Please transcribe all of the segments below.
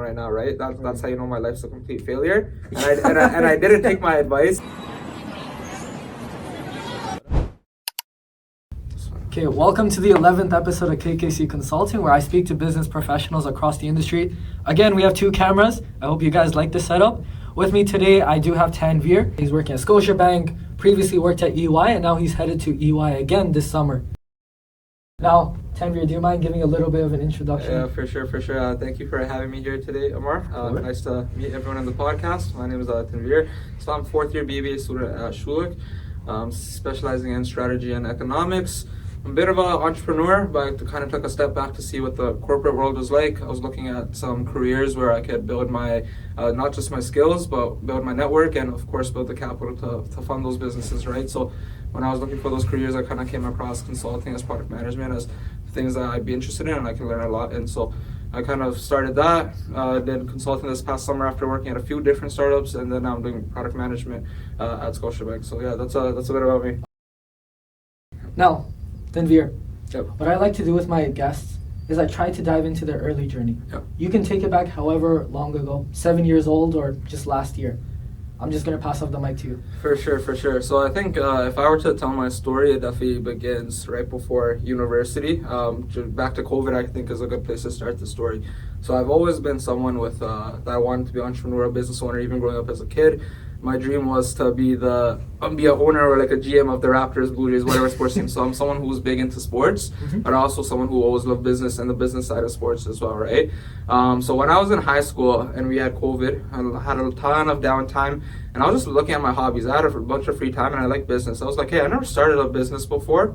right now, right? That's how you know my life's a complete failure. And I didn't take my advice. Okay, welcome to the 11th episode of KKC Consulting, where I speak to business professionals across the industry. Again, we have 2 cameras. I hope you guys like the setup. With me today, I do have Tanvir. He's working at Scotiabank, previously worked at EY, and now he's headed to EY again this summer. Now, Tanvir, do you mind giving a little bit of an introduction? Yeah, for sure. Thank you for having me here today, Amar. Nice to meet everyone on the podcast. My name is Tanvir Islam, 4th year BBA student at Schulich, specializing in strategy and economics. I'm a bit of an entrepreneur, but I kind of took a step back to see what the corporate world was like. I was looking at some careers where I could build my, not just my skills, but build my network and of course build the capital to fund those businesses, right? So when I was looking for those careers, I kind of came across consulting as product management as things that I'd be interested in and I can learn a lot. And so I kind of started that, did consulting this past summer after working at a few different startups, and then now I'm doing product management at Scotiabank. So yeah, that's a bit about me. Now, Tanvir, Yep. what I like to do with my guests is I try to dive into their early journey. Yep. You can take it back however long ago, 7 years old or just last year. I'm just going to pass off the mic to you. For sure. So I think if I were to tell my story, it definitely begins right before university. Back to COVID, I think is a good place to start the story. So I've always been someone with that wanted to be an entrepreneur, business owner, even growing up as a kid. My dream was to be an owner or like a GM of the Raptors, Blue Jays, whatever sports team. So I'm someone who's big into sports, but also someone who always loved business and the business side of sports as well, right? So when I was in high school and we had COVID, I had a ton of downtime and I was just looking at my hobbies. I had a bunch of free time and I like business. I was like, hey, I never started a business before.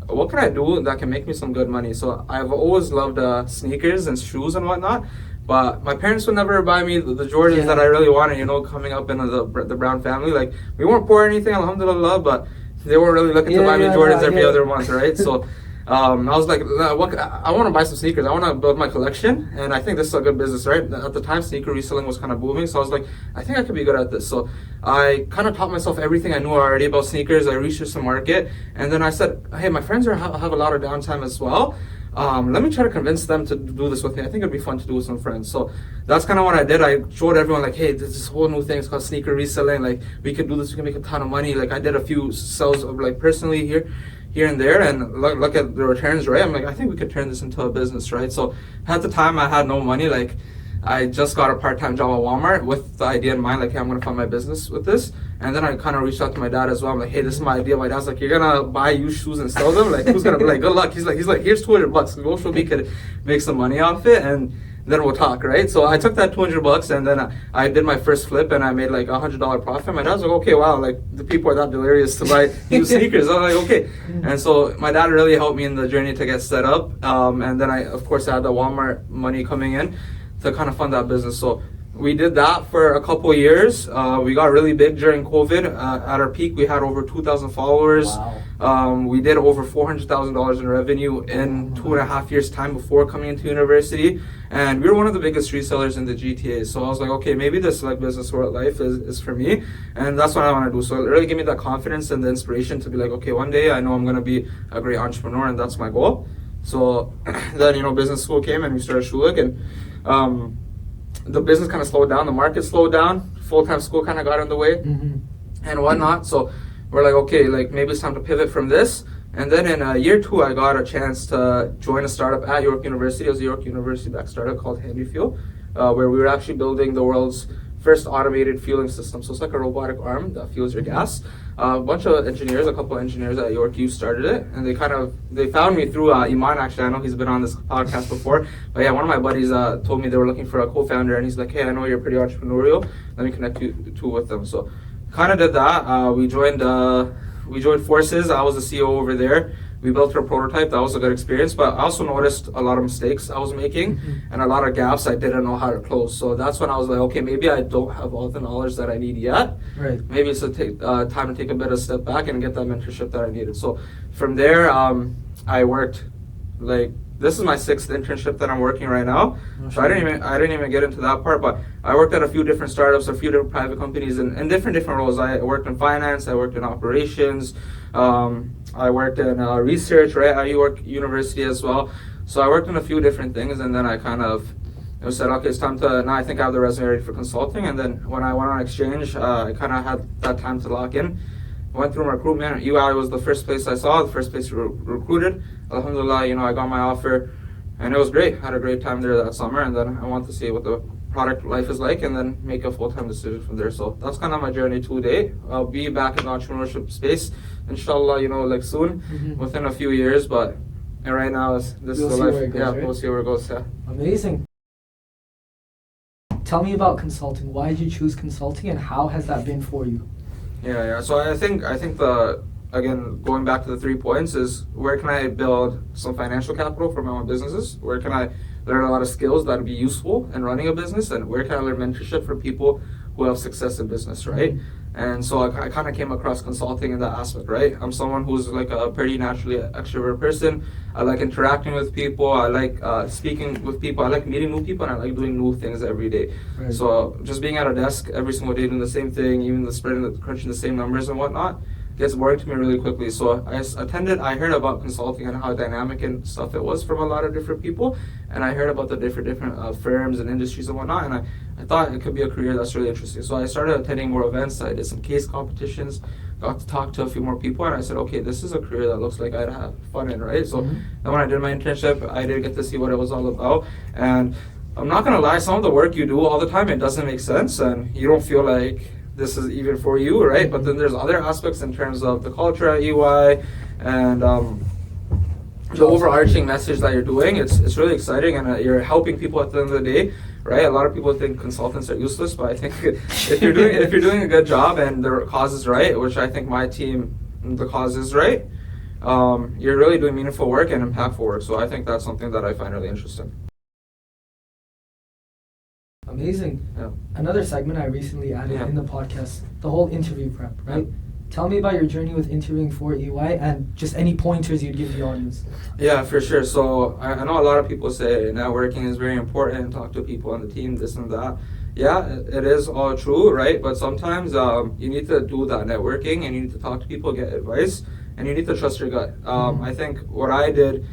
What can I do that can make me some good money? So I've always loved sneakers and shoes and whatnot. But my parents would never buy me the Jordans that I really wanted, coming up in the Brown family. Like, we weren't poor or anything, alhamdulillah, but they weren't really looking to buy me Jordans every other month, right? So I was like, I want to buy some sneakers. I want to build my collection, and I think this is a good business, right? At the time, sneaker reselling was kind of booming, so I was like, I think I could be good at this. So I kind of taught myself everything I knew already about sneakers. I researched the market, and then I said, hey, my friends have a lot of downtime as well. Let me try to convince them to do this with me. I think it'd be fun to do with some friends. So that's kind of what I did. I showed everyone like, hey, there's this whole new thing. It's called sneaker reselling. Like, we could do this. We can make a ton of money. Like, I did a few sales of like personally here and there, and look at the returns, right? I'm like, I think we could turn this into a business, right? So at the time, I had no money. Like, I just got a part-time job at Walmart with the idea in mind, like, hey, I'm gonna fund my business with this. And then I kind of reached out to my dad as well. I'm like, hey, this is my idea. My dad's like, you're gonna buy used shoes and sell them? Like, who's gonna be like, good luck? He's like, here's $200. Go show me could make some money off it, and then we'll talk, right? So I took that $200 and then I did my first flip and I made like $100 profit. My dad's like, okay, wow, like the people are that delirious to buy new sneakers. I'm like, okay. And so my dad really helped me in the journey to get set up. And then I, of course, had the Walmart money coming in to kind of fund that business. So we did that for a couple of years. We got really big during COVID. At our peak, we had over 2,000 followers. Wow. We did over $400,000 in revenue in 2.5 years' time before coming into university. And we were one of the biggest resellers in the GTA. So I was like, okay, maybe this like business world life is for me. And that's what I want to do. So it really gave me that confidence and the inspiration to be like, okay, one day I know I'm going to be a great entrepreneur and that's my goal. So then, business school came and we started Schulich, and the business kind of slowed down, the market slowed down, full-time school kind of got in the way and whatnot. So we're like, okay, like maybe it's time to pivot from this. And then in year 2, I got a chance to join a startup at York University. It was a York University-backed startup called Handy Fuel, where we were actually building the world's first automated fueling system. So it's like a robotic arm that fuels your gas. A couple of engineers at York U started it, and they found me through Iman. Actually, I know he's been on this podcast before, but yeah, one of my buddies told me they were looking for a co-founder, and he's like, hey, I know you're pretty entrepreneurial, let me connect you two with them. So kind of did that. We joined forces. I was the CEO over there. We built a prototype. That was a good experience, but I also noticed a lot of mistakes I was making and a lot of gaps I didn't know how to close. So that's when I was like, okay, maybe I don't have all the knowledge that I need yet. Right. Maybe it's time to take a bit of a step back and get that mentorship that I needed. So from there, I worked this is my 6th internship that I'm working right now. So I didn't even get into that part, but I worked at a few different startups, a few different private companies in different roles. I worked in finance, I worked in operations, I worked in research, right, at York University as well. So I worked in a few different things, and then I kind of and we said, okay, it's time to, now I think I have the resume ready for consulting. And then when I went on exchange, I kind of had that time to lock in. Went through recruitment. UI was the first place I saw, the first place recruited. Alhamdulillah, I got my offer, and it was great. I had a great time there that summer, and then I wanted to see what the product life is like, and then make a full-time decision from there. So that's kind of my journey to date. I'll be back in the entrepreneurship space, inshallah, like soon, within a few years. But right now, this is the life. We'll see where it goes. Yeah. Amazing. Tell me about consulting. Why did you choose consulting, and how has that been for you? Yeah. So I think again, going back to the 3 points is, where can I build some financial capital for my own businesses? Where can I learn a lot of skills that would be useful in running a business? And where can I learn mentorship from people who have success in business, right? And so I kind of came across consulting in that aspect, right? I'm someone who's like a pretty naturally extrovert person. I like interacting with people. I like speaking with people. I like meeting new people, and I like doing new things every day. Right. So just being at a desk every single day doing the same thing, even crunching the same numbers and whatnot, gets boring to me really quickly. So I heard about consulting and how dynamic and stuff it was from a lot of different people, and I heard about the different firms and industries and whatnot, and I thought it could be a career that's really interesting. So I started attending more events. I did some case competitions, got to talk to a few more people, and I said, okay, this is a career that looks like I'd have fun in, right? So then when I did my internship, I did get to see what it was all about, and I'm not gonna lie, some of the work you do all the time, it doesn't make sense, and you don't feel like this is even for you, right? But then there's other aspects in terms of the culture at EY and the overarching message that you're doing. It's really exciting, and you're helping people at the end of the day, right? A lot of people think consultants are useless, but I think if you're doing a good job and the cause is right, which I think my team, the cause is right, you're really doing meaningful work and impactful work. So I think that's something that I find really interesting. Amazing. Yeah. Another segment I recently added in the podcast, the whole interview prep, right? Yeah. Tell me about your journey with interviewing for EY and just any pointers you'd give the audience. Yeah, for sure. So I know a lot of people say networking is very important, talk to people on the team, this and that. Yeah, it is all true, right? But sometimes you need to do that networking, and you need to talk to people, get advice, and you need to trust your gut. I think what I did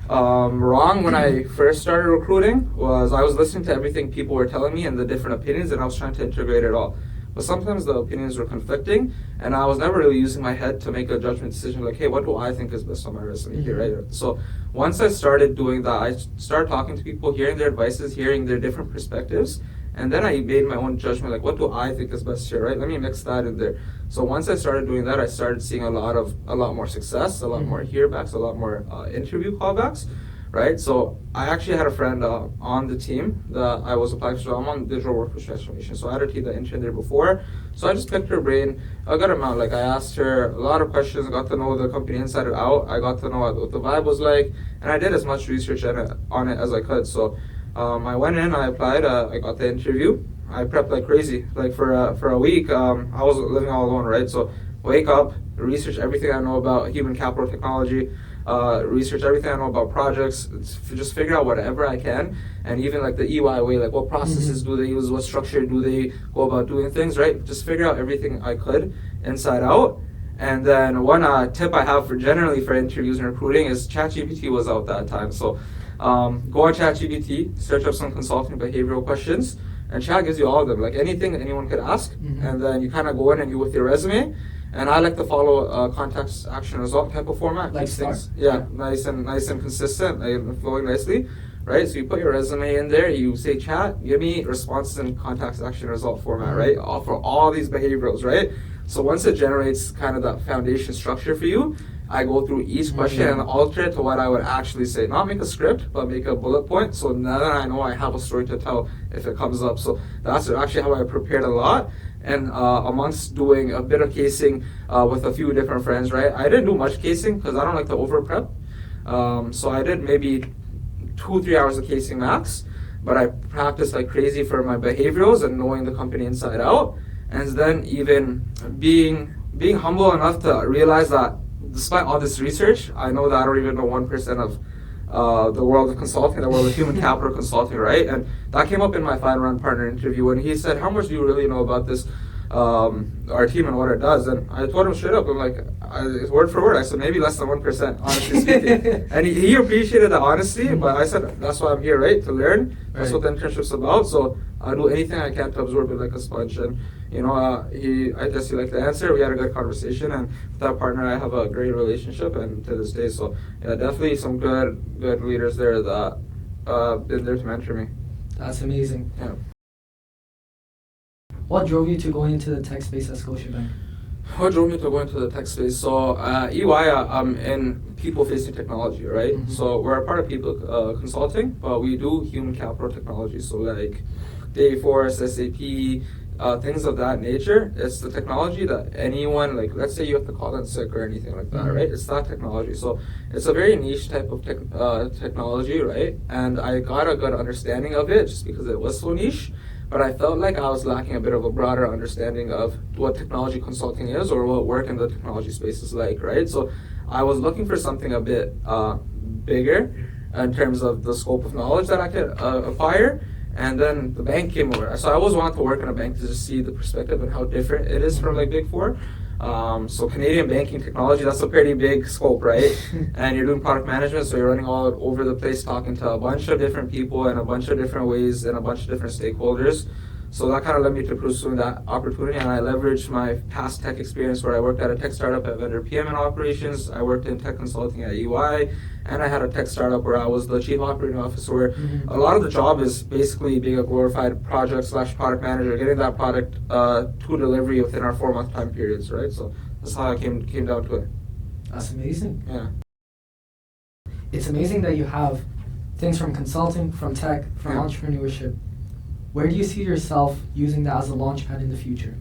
wrong when I first started recruiting was I was listening to everything people were telling me and the different opinions, and I was trying to integrate it all. But sometimes the opinions were conflicting, and I was never really using my head to make a judgment decision like, hey, what do I think is best on my resume here, right? So once I started doing that, I started talking to people, hearing their advices, hearing their different perspectives, and then I made my own judgment, like, what do I think is best here, right? Let me mix that in there. So once I started doing that, I started seeing a lot more success, a lot more hearbacks, a lot more interview callbacks, right? So I actually had a friend on the team that I was applying for. I'm on digital workforce transformation, so I had a team that interned there before. So I just picked her brain a good amount. Like, I asked her a lot of questions, got to know the company inside and out. I got to know what the vibe was like, and I did as much research on it as I could. So I went in, I applied, I got the interview. I prepped like crazy. Like for a week, I was living all alone, right? So wake up, research everything I know about human capital technology, research everything I know about projects, just figure out whatever I can, and even like the EY way, like what processes do they use, what structure do they go about doing things, right? Just figure out everything I could inside out. And then one tip I have generally for interviews and recruiting is ChatGPT was out that time. So go on ChatGPT, search up some consulting behavioral questions, and Chat gives you all of them, like anything that anyone could ask. And then you kind of go in and you with your resume. And I like to follow context, action, result type of format. Like things, nice and consistent, flowing nicely, right? So you put your resume in there, you say, Chat, give me responses in context, action, result format, right? For all these behaviorals, right? So once it generates kind of that foundation structure for you, I go through each question and alter it to what I would actually say. Not make a script, but make a bullet point. So now that I know I have a story to tell if it comes up. So that's actually how I prepared a lot. And amongst doing a bit of casing with a few different friends, right? I didn't do much casing because I don't like to over prep. So I did maybe 2-3 hours of casing max, but I practiced like crazy for my behaviorals and knowing the company inside out. And then even being humble enough to realize that despite all this research, I know that I don't even know 1% of the world of consulting, the world of human capital consulting, right? And that came up in my final round partner interview when he said, how much do you really know about this our team and what it does. And I told him straight up, I'm like, word for word, I said maybe less than 1%, honestly speaking. And he appreciated the honesty, but I said that's why I'm here, right? To learn. That's what the internship's about. So I'll do anything I can to absorb it like a sponge. And I guess he liked the answer. We had a good conversation, and with that partner, I have a great relationship, and to this day. So yeah, definitely some good leaders there that been there to mentor me. That's amazing. Yeah. What drove you to go into the tech space at Scotiabank? What drove me to go into the tech space? So EY, I'm in people-facing technology, right? Mm-hmm. So we're a part of people consulting, but we do human capital technology. So like Dayforce, SAP, things of that nature. It's the technology that anyone, like let's say you have to call in sick or anything like that, Mm-hmm. right? It's that technology. So it's a very niche type of technology, right? And I got a good understanding of it just because it was so niche. But I felt like I was lacking a bit of a broader understanding of what technology consulting is or what work in the technology space is like, right? So I was looking for something a bit bigger in terms of the scope of knowledge that I could acquire. And then the bank came over. So I always wanted to work in a bank to just see the perspective and how different it is from like Big Four. So Canadian banking technology, that's a pretty big scope, right? And you're doing product management, so you're running all over the place talking to a bunch of different people in a bunch of different ways and a bunch of different stakeholders. So that kind of led me to pursuing that opportunity, and I leveraged my past tech experience where I worked at a tech startup at vendor PM and operations. I worked in tech consulting at EY, and I had a tech startup where I was the chief operating officer, where a lot of the job is basically being a glorified project/product manager, getting that product to delivery within our 4-month time periods, right? So that's how I came down to it. That's amazing. Yeah. It's amazing that you have things from consulting, from tech, from entrepreneurship. Where do you see yourself using that as a launchpad in the future?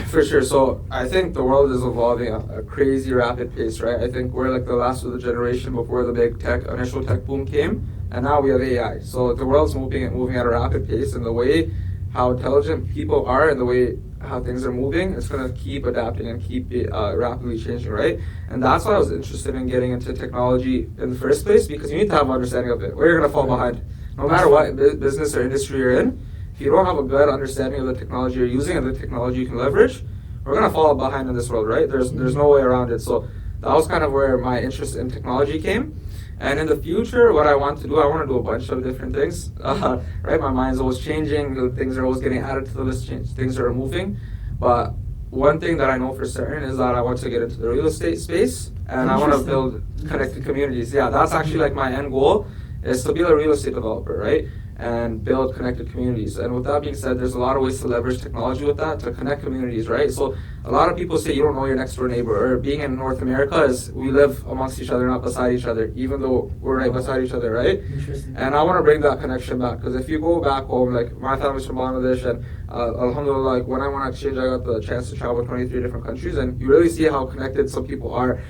For sure. So I think the world is evolving at a crazy rapid pace, right? I think we're like the last of the generation before the big initial tech boom came, and now we have AI. So the world's moving at a rapid pace, and the way how intelligent people are and the way how things are moving, it's going to keep adapting and keep rapidly changing, right? And that's why I was interested in getting into technology in the first place, because you need to have an understanding of it, or you're going to fall behind. No matter what business or industry you're in, if you don't have a good understanding of the technology you're using and the technology you can leverage, we're gonna fall behind in this world, right? There's no way around it. So that was kind of where my interest in technology came. And in the future, what I want to do a bunch of different things. Right, my mind's always changing. Things are always getting added to the list. Things are moving. But one thing that I know for certain is that I want to get into the real estate space, and I want to build connected communities. Yeah, that's actually like my end goal, is to be a real estate developer, right? And build connected communities. And with that being said, there's a lot of ways to leverage technology with that to connect communities, right? So a lot of people say you don't know your next door neighbor, or being in North America is we live amongst each other, not beside each other, even though we're right beside each other, right? Interesting. And I want to bring that connection back, because if you go back home, like my family's from Bangladesh, and alhamdulillah, like when I went on exchange, I got the chance to travel 23 different countries, and you really see how connected some people are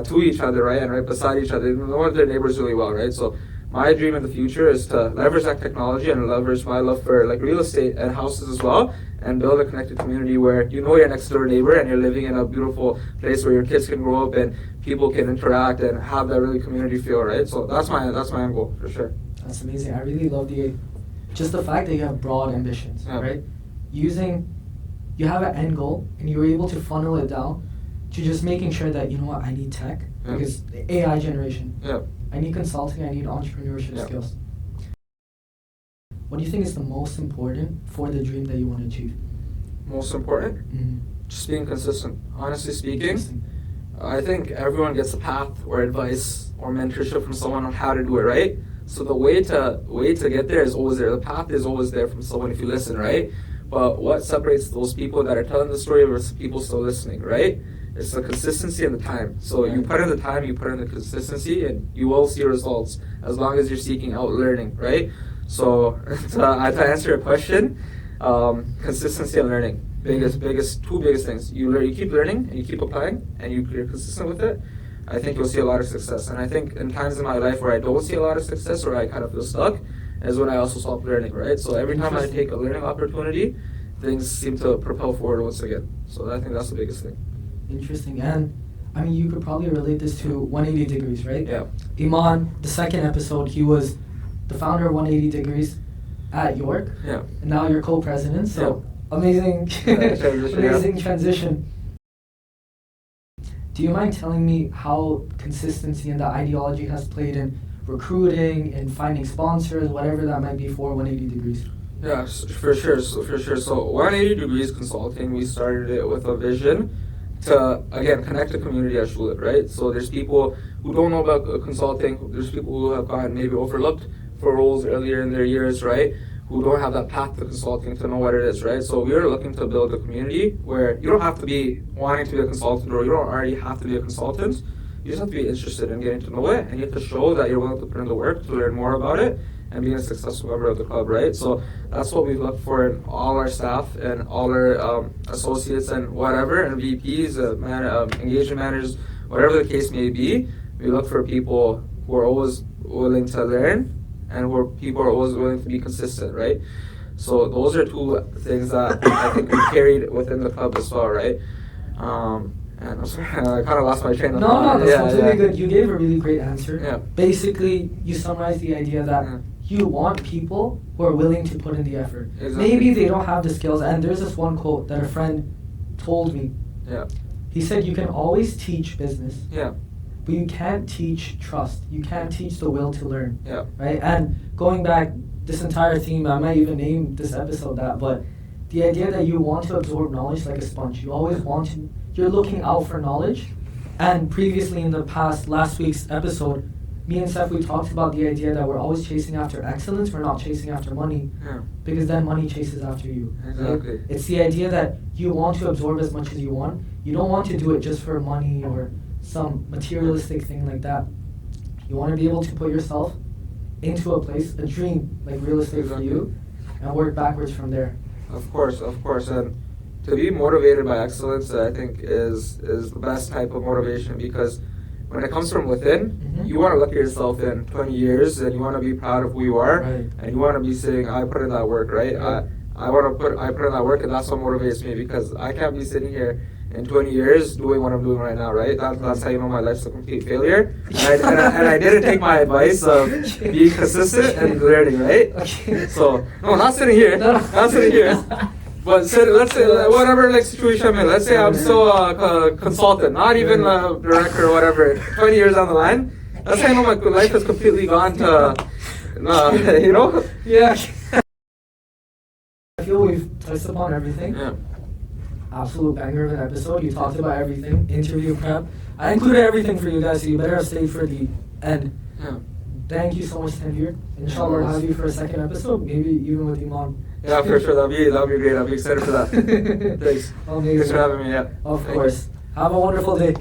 to each other, right? And right beside each other, they know their neighbors really well, right? So my dream in the future is to leverage that technology and leverage my love for like real estate and houses as well, and build a connected community where you know your next door neighbor and you're living in a beautiful place where your kids can grow up and people can interact and have that really community feel, right? So that's my end goal for sure. That's amazing. I really love just the fact that you have broad ambitions, right? You have an end goal and you're able to funnel it down to just making sure that, you know what, I need tech because the AI generation. Yeah. I need consulting, I need entrepreneurship skills. What do you think is the most important for the dream that you want to achieve? Most important? Mm-hmm. Just being consistent. Honestly speaking, I think everyone gets a path or advice or mentorship from someone on how to do it, right? So the way to get there is always there. The path is always there from someone if you listen, right? But what separates those people that are telling the story versus people still listening, right? It's the consistency and the time. So you put in the time, you put in the consistency, and you will see results as long as you're seeking out learning, right? So to answer your question, consistency and learning, two biggest things. You keep learning and you keep applying, and you're consistent with it. I think you'll see a lot of success. And I think in times in my life where I don't see a lot of success or I kind of feel stuck, is when I also stop learning, right? So every time I take a learning opportunity, things seem to propel forward once again. So I think that's the biggest thing. Interesting. And I mean, you could probably relate this to 180 Degrees, right? Yeah. Iman, the second episode, he was the founder of 180 Degrees at York. Yeah. And now you're co-president. So Amazing, transition, yeah. amazing transition. Do you mind telling me how consistency and the ideology has played in recruiting and finding sponsors, whatever that might be for 180 Degrees? Yeah, for sure. So 180 Degrees Consulting, we started it with a vision to, again, connect the community at Shulit, right? So there's people who don't know about consulting. There's people who have gotten maybe overlooked for roles earlier in their years, right? Who don't have that path to consulting to know what it is, right? So we are looking to build a community where you don't have to be wanting to be a consultant, or you don't already have to be a consultant. You just have to be interested in getting to know it, and you have to show that you're willing to put in the work to learn more about it and being a successful member of the club, right? So that's what we've looked for in all our staff and all our associates and whatever, and VPs, engagement managers, whatever the case may be. We look for people who are always willing to learn and where people are always willing to be consistent, right? So those are two things that I think we carried within the club as well, right? And I'm sorry, I kind of lost my train of thought. No, that's completely good. You gave a really great answer. Yeah. Basically, you summarized the idea that you want people who are willing to put in the effort. Exactly. Maybe they don't have the skills. And there's this one quote that a friend told me. Yeah. He said, you can always teach business. Yeah. But you can't teach trust. You can't teach the will to learn. Yeah. Right? And going back, this entire theme, I might even name this episode that, but the idea that you want to absorb knowledge like a sponge. You always want to, you're looking out for knowledge. And previously in the past, last week's episode, me and Seth, we talked about the idea that we're always chasing after excellence. We're not chasing after money. Yeah. Because then money chases after you. Exactly. Right? It's the idea that you want to absorb as much as you want. You don't want to do it just for money or some materialistic thing like that. You want to be able to put yourself into a place, a dream, like realistic for you, and work backwards from there. Of course, and to be motivated by excellence, I think is the best type of motivation, because when it comes from within, you want to look at yourself in 20 years and you want to be proud of who you are, Right. and you want to be saying, I put in that work, right? I put in that work, and that's what motivates me, because I can't be sitting here in 20 years doing what I'm doing right now, right? That's how you know my life's a complete failure. And I didn't take my advice of being consistent and learning, right? Okay. So, no, not sitting here. Not sitting here. But let's say, whatever situation I'm in, let's say I'm still a consultant, not even a director or whatever, 20 years down the line. That's how I know my life has completely gone to, you know? Yeah. I feel we've touched upon everything. Yeah. Absolute banger of an episode. You talked about everything. Interview prep. I included everything for you guys, so you better have stayed for the end. Yeah. Thank you so much, Tanvir. Inshallah, we'll have you for a second episode, maybe even with Iman. Yeah, for sure. That'll be great. I'll be excited for that. Thanks. Amazing. Thanks for having me. Yeah. Of Thank course. Have a wonderful day.